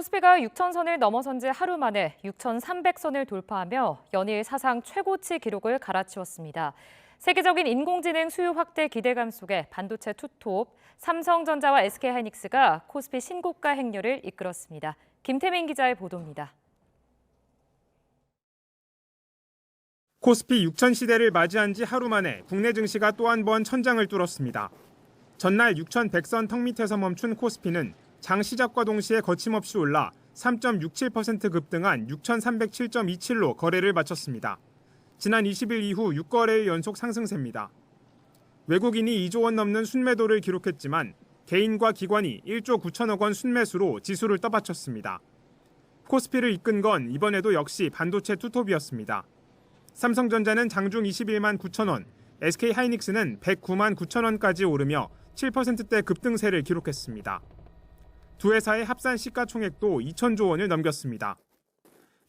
코스피가 6,000선을 넘어선 지 하루 만에 6,300선을 돌파하며 연일 사상 최고치 기록을 갈아치웠습니다. 세계적인 인공지능 수요 확대 기대감 속에 반도체 투톱, 삼성전자와 SK하이닉스가 코스피 신고가 행렬을 이끌었습니다. 김태민 기자의 보도입니다. 코스피 6천 시대를 맞이한 지 하루 만에 국내 증시가 또 한 번 천장을 뚫었습니다. 전날 6,100선 턱 밑에서 멈춘 코스피는 장 시작과 동시에 거침없이 올라 3.67% 급등한 6,307.27로 거래를 마쳤습니다. 지난 20일 이후 6거래일 연속 상승세입니다. 외국인이 2조 원 넘는 순매도를 기록했지만 개인과 기관이 1조 9천억 원 순매수로 지수를 떠받쳤습니다. 코스피를 이끈 건 이번에도 역시 반도체 투톱이었습니다. 삼성전자는 장중 21만 9천 원, SK하이닉스는 109만 9천 원까지 오르며 7%대 급등세를 기록했습니다. 두 회사의 합산 시가총액도 2천조 원을 넘겼습니다.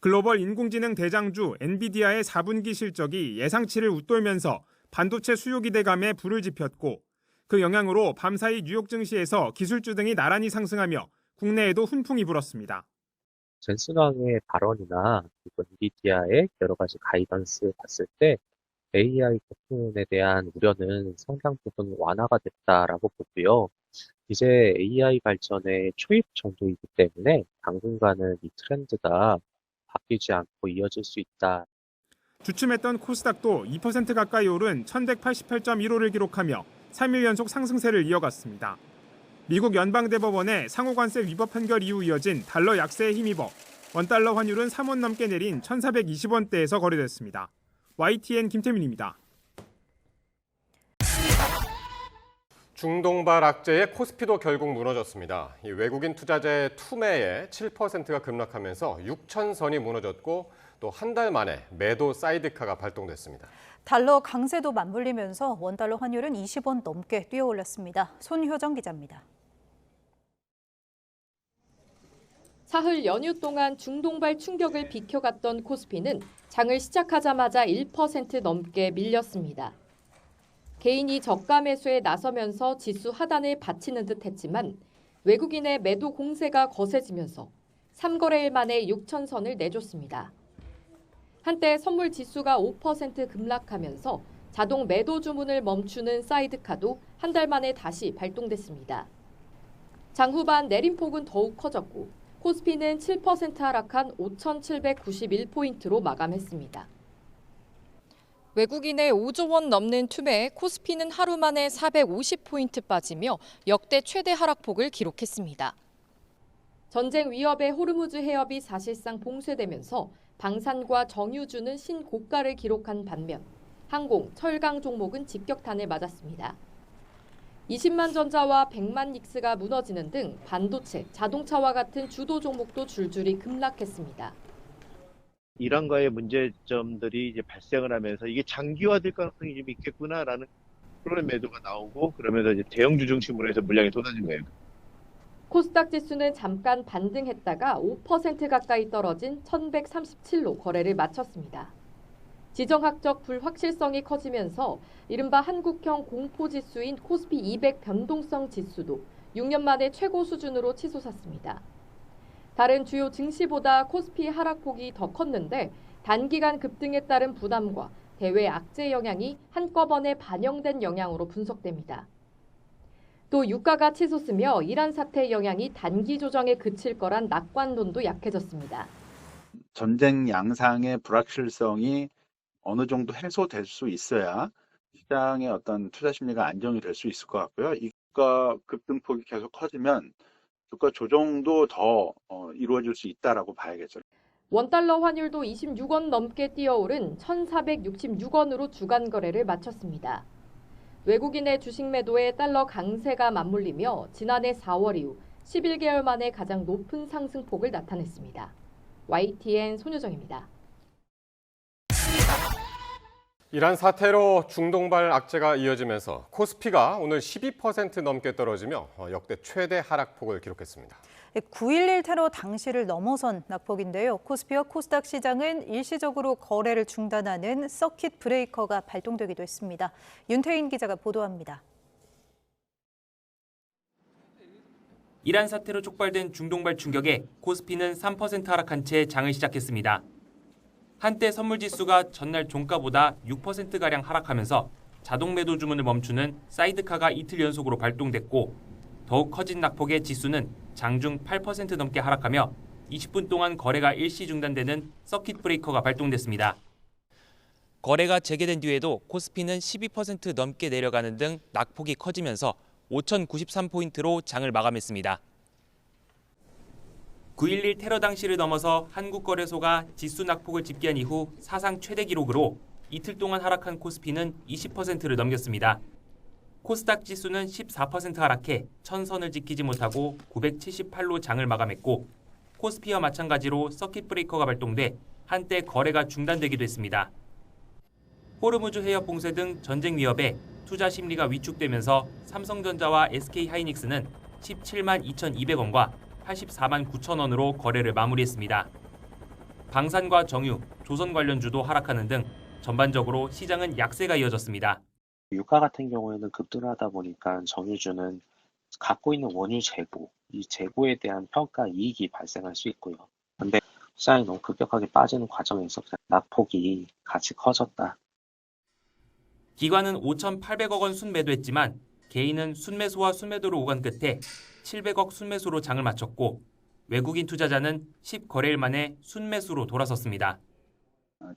글로벌 인공지능 대장주 엔비디아의 4분기 실적이 예상치를 웃돌면서 반도체 수요 기대감에 불을 지폈고 그 영향으로 밤사이 뉴욕 증시에서 기술주 등이 나란히 상승하며 국내에도 훈풍이 불었습니다. 젠슨왕의 발언이나 엔비디아의 여러 가지 가이던스 봤을 때 AI 부분에 대한 우려는 상당 부분 완화가 됐다라고 보고요. 이제 AI 발전의 초입 정도이기 때문에 당분간은 이 트렌드가 바뀌지 않고 이어질 수 있다. 주춤했던 코스닥도 2% 가까이 오른 1188.15를 기록하며 3일 연속 상승세를 이어갔습니다. 미국 연방대법원의 상호관세 위법 판결 이후 이어진 달러 약세에 힘입어 원달러 환율은 3원 넘게 내린 1,420원대에서 거래됐습니다. YTN 김태민입니다. 중동발 악재에 코스피도 결국 무너졌습니다. 이 외국인 투자자의 투매에 7%가 급락하면서 6,000선이 무너졌고 또 한 달 만에 매도 사이드카가 발동됐습니다. 달러 강세도 맞물리면서 원달러 환율은 20원 넘게 뛰어올랐습니다. 손효정 기자입니다. 사흘 연휴 동안 중동발 충격을 비켜갔던 코스피는 장을 시작하자마자 1% 넘게 밀렸습니다. 개인이 저가 매수에 나서면서 지수 하단을 받치는 듯 했지만 외국인의 매도 공세가 거세지면서 3거래일 만에 6,000선을 내줬습니다. 한때 선물 지수가 5% 급락하면서 자동 매도 주문을 멈추는 사이드카도 한 달 만에 다시 발동됐습니다. 장 후반 내림폭은 더욱 커졌고 코스피는 7% 하락한 5,791포인트로 마감했습니다. 외국인의 5조 원 넘는 투매에 코스피는 하루 만에 450포인트 빠지며 역대 최대 하락폭을 기록했습니다. 전쟁 위협의 호르무즈 해협이 사실상 봉쇄되면서 방산과 정유주는 신고가를 기록한 반면 항공, 철강 종목은 직격탄을 맞았습니다. 20만 전자와 100만 닉스가 무너지는 등 반도체, 자동차와 같은 주도 종목도 줄줄이 급락했습니다. 이란과의 문제점들이 이제 발생을 하면서 이게 장기화될 가능성이 좀 있겠구나라는 그런 매도가 나오고 그러면서 이제 대형주 중심으로 해서 물량이 쏟아진 거예요. 코스닥 지수는 잠깐 반등했다가 5% 가까이 떨어진 1137로 거래를 마쳤습니다. 지정학적 불확실성이 커지면서 이른바 한국형 공포지수인 코스피 200 변동성 지수도 6년 만에 최고 수준으로 치솟았습니다. 다른 주요 증시보다 코스피 하락폭이 더 컸는데 단기간 급등에 따른 부담과 대외 악재 영향이 한꺼번에 반영된 영향으로 분석됩니다. 또 유가가 치솟으며 이란 사태 영향이 단기 조정에 그칠 거란 낙관론도 약해졌습니다. 전쟁 양상의 불확실성이 어느 정도 해소될 수 있어야 시장의 어떤 투자 심리가 안정이 될 수 있을 것 같고요. 유가 급등폭이 계속 커지면 주가 조정도 더 이루어질 수 있다라고 봐야겠죠. 원달러 환율도 26원 넘게 뛰어오른 1,466원으로 주간 거래를 마쳤습니다. 외국인의 주식 매도에 달러 강세가 맞물리며 지난해 4월 이후 11개월 만에 가장 높은 상승폭을 나타냈습니다. YTN 손효정입니다. 이란 사태로 중동발 악재가 이어지면서 코스피가 오늘 12% 넘게 떨어지며 역대 최대 하락폭을 기록했습니다. 9.11 테러 당시를 넘어선 낙폭인데요. 코스피와 코스닥 시장은 일시적으로 거래를 중단하는 서킷 브레이커가 발동되기도 했습니다. 윤태인 기자가 보도합니다. 이란 사태로 촉발된 중동발 충격에 코스피는 3% 하락한 채 장을 시작했습니다. 한때 선물지수가 전날 종가보다 6%가량 하락하면서 자동 매도 주문을 멈추는 사이드카가 이틀 연속으로 발동됐고 더욱 커진 낙폭의 지수는 장중 8% 넘게 하락하며 20분 동안 거래가 일시 중단되는 서킷 브레이커가 발동됐습니다. 거래가 재개된 뒤에도 코스피는 12% 넘게 내려가는 등 낙폭이 커지면서 5,093포인트로 장을 마감했습니다. 9.11 테러 당시를 넘어서 한국거래소가 지수 낙폭을 집계한 이후 사상 최대 기록으로 이틀 동안 하락한 코스피는 20%를 넘겼습니다. 코스닥 지수는 14% 하락해 1000선을 지키지 못하고 978로 장을 마감했고 코스피와 마찬가지로 서킷 브레이커가 발동돼 한때 거래가 중단되기도 했습니다. 호르무즈 해협 봉쇄 등 전쟁 위협에 투자 심리가 위축되면서 삼성전자와 SK하이닉스는 17만 2,200원과 84만 9천 원으로 거래를 마무리했습니다. 방산과 정유, 조선 관련주도 하락하는 등 전반적으로 시장은 약세가 이어졌습니다. 유가 같은 경우에는 급등하다 보니까 정유주는 갖고 있는 원유 재고, 이 재고에 대한 평가 이익이 발생할 수 있고요. 그런데 시장이 너무 급격하게 빠지는 과정에서 낙폭이 같이 커졌다. 기관은 5,800억 원 순매도했지만 개인은 순매수와 순매도를 오간 끝에 700억 순매수로 장을 마쳤고 외국인 투자자는 10거래일 만에 순매수로 돌아섰습니다.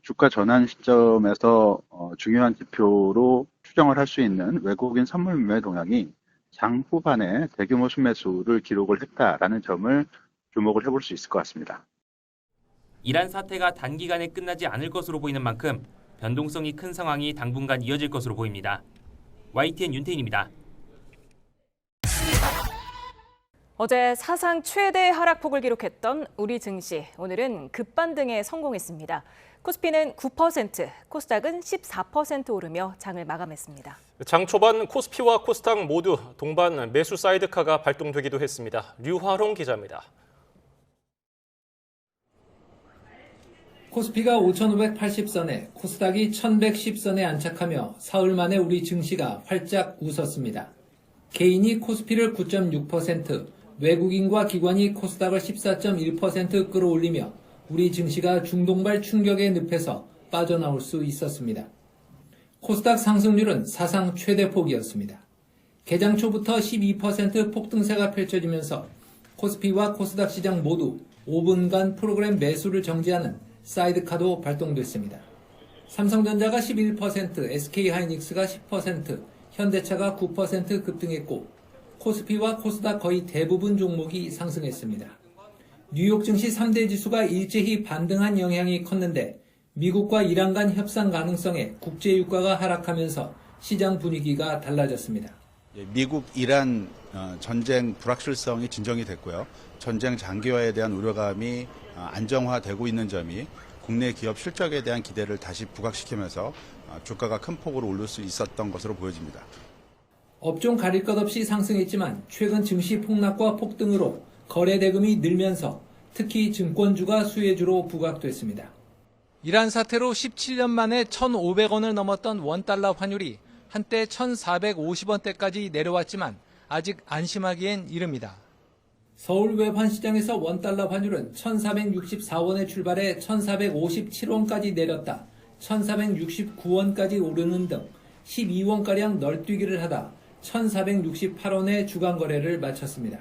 주가 전환 시점에서 중요한 지표로 추정을 할 수 있는 외국인 선물 매매 동향이 장 후반에 대규모 순매수를 기록을 했다라는 점을 주목을 해볼 수 있을 것 같습니다. 이란 사태가 단기간에 끝나지 않을 것으로 보이는 만큼 변동성이 큰 상황이 당분간 이어질 것으로 보입니다. YTN 윤태인입니다. 어제 사상 최대 하락폭을 기록했던 우리 증시, 오늘은 급반등에 성공했습니다. 코스피는 9%, 코스닥은 14% 오르며 장을 마감했습니다. 장 초반 코스피와 코스닥 모두 동반 매수 사이드카가 발동되기도 했습니다. 류화롱 기자입니다. 코스피가 5,580선에 코스닥이 1,110선에 안착하며 사흘 만에 우리 증시가 활짝 웃었습니다. 개인이 코스피를 9.6%, 외국인과 기관이 코스닥을 14.1% 끌어올리며 우리 증시가 중동발 충격의 늪에서 빠져나올 수 있었습니다. 코스닥 상승률은 사상 최대 폭이었습니다. 개장 초부터 12% 폭등세가 펼쳐지면서 코스피와 코스닥 시장 모두 5분간 프로그램 매수를 정지하는 사이드카도 발동됐습니다. 삼성전자가 11%, SK하이닉스가 10%, 현대차가 9% 급등했고 코스피와 코스닥 거의 대부분 종목이 상승했습니다. 뉴욕 증시 3대 지수가 일제히 반등한 영향이 컸는데 미국과 이란 간 협상 가능성에 국제 유가가 하락하면서 시장 분위기가 달라졌습니다. 미국 이란 전쟁 불확실성이 진정이 됐고요. 전쟁 장기화에 대한 우려감이 안정화되고 있는 점이 국내 기업 실적에 대한 기대를 다시 부각시키면서 주가가 큰 폭으로 오를 수 있었던 것으로 보여집니다. 업종 가릴 것 없이 상승했지만 최근 증시 폭락과 폭등으로 거래 대금이 늘면서 특히 증권주가 수혜주로 부각됐습니다. 이란 사태로 17년 만에 1,500원을 넘었던 원달러 환율이 한때 1,450원대까지 내려왔지만 아직 안심하기엔 이릅니다. 서울 외환시장에서 원달러 환율은 1,464원에 출발해 1,457원까지 내렸다 1,469원까지 오르는 등 12원가량 널뛰기를 하다 1,468원에 주간 거래를 마쳤습니다.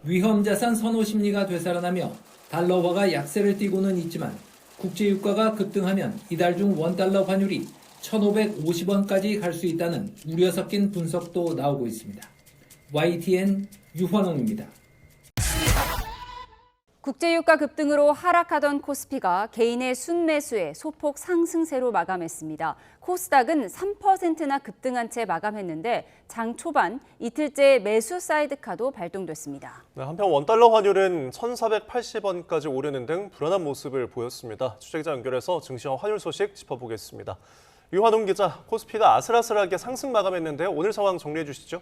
위험자산 선호 심리가 되살아나며 달러화가 약세를 띠고는 있지만 국제유가가 급등하면 이달 중 원달러 환율이 1,550원까지 갈 수 있다는 우려 섞인 분석도 나오고 있습니다. YTN 유환홍입니다. 국제유가 급등으로 하락하던 코스피가 개인의 순매수에 소폭 상승세로 마감했습니다. 코스닥은 3%나 급등한 채 마감했는데 장 초반 이틀째 매수 사이드카도 발동됐습니다. 한편 원달러 환율은 1,480원까지 오르는 등 불안한 모습을 보였습니다. 취재기자 연결해서 증시와 환율 소식 짚어보겠습니다. 유환홍 기자, 코스피가 아슬아슬하게 상승 마감했는데요. 오늘 상황 정리해 주시죠.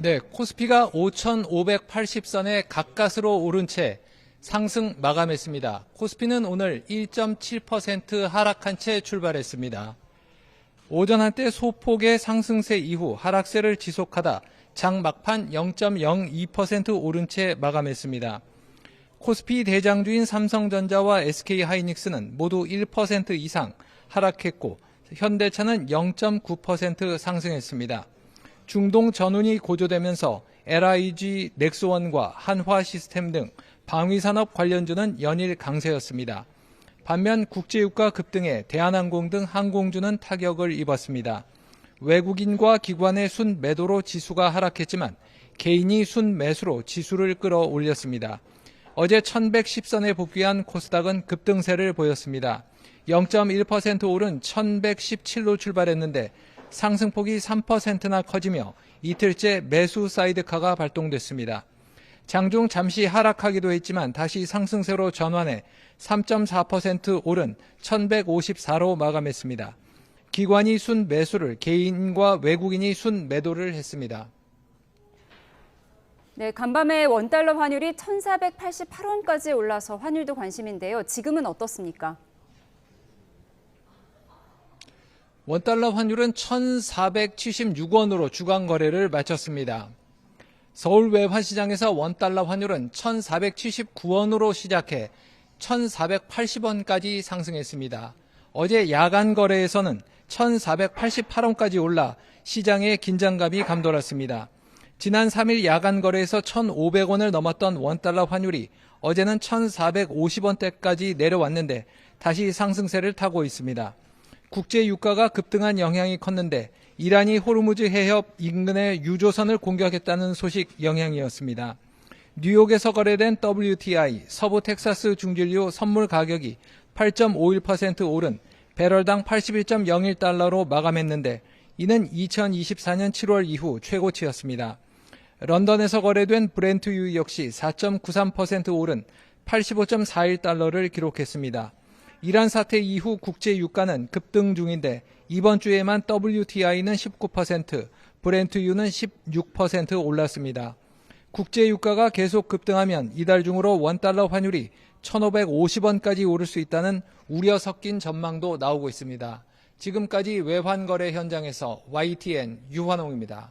네, 코스피가 5,580선에 가까스로 오른 채 상승 마감했습니다. 코스피는 오늘 1.7% 하락한 채 출발했습니다. 오전 한때 소폭의 상승세 이후 하락세를 지속하다 장 막판 0.02% 오른 채 마감했습니다. 코스피 대장주인 삼성전자와 SK하이닉스는 모두 1% 이상 하락했고 현대차는 0.9% 상승했습니다. 중동 전운이 고조되면서 LIG 넥스원과 한화시스템 등 방위산업 관련주는 연일 강세였습니다. 반면 국제유가 급등에 대한항공 등 항공주는 타격을 입었습니다. 외국인과 기관의 순매도로 지수가 하락했지만 개인이 순매수로 지수를 끌어올렸습니다. 어제 1110선에 복귀한 코스닥은 급등세를 보였습니다. 0.1% 오른 1117로 출발했는데 상승폭이 3%나 커지며 이틀째 매수 사이드카가 발동됐습니다. 장중 잠시 하락하기도 했지만 다시 상승세로 전환해 3.4% 오른 1154로 마감했습니다. 기관이 순매수를 개인과 외국인이 순매도를 했습니다. 네, 간밤에 원달러 환율이 1,488원까지 올라서 환율도 관심인데요. 지금은 어떻습니까? 원달러 환율은 1,476원으로 주간 거래를 마쳤습니다. 서울 외환시장에서 원달러 환율은 1,479원으로 시작해 1,480원까지 상승했습니다. 어제 야간 거래에서는 1,488원까지 올라 시장의 긴장감이 감돌았습니다. 지난 3일 야간 거래에서 1,500원을 넘었던 원달러 환율이 어제는 1,450원대까지 내려왔는데 다시 상승세를 타고 있습니다. 국제 유가가 급등한 영향이 컸는데 이란이 호르무즈 해협 인근의 유조선을 공격했다는 소식 영향이었습니다. 뉴욕에서 거래된 WTI 서부 텍사스 중진류 선물 가격이 8.51% 오른 배럴당 81.01달러로 마감했는데 이는 2024년 7월 이후 최고치였습니다. 런던에서 거래된 브렌트유 역시 4.93% 오른 85.41달러를 기록했습니다. 이란 사태 이후 국제 유가는 급등 중인데 이번 주에만 WTI는 19%, 브렌트유는 16% 올랐습니다. 국제 유가가 계속 급등하면 이달 중으로 원달러 환율이 1,550원까지 오를 수 있다는 우려 섞인 전망도 나오고 있습니다. 지금까지 외환거래 현장에서 YTN 유환홍입니다.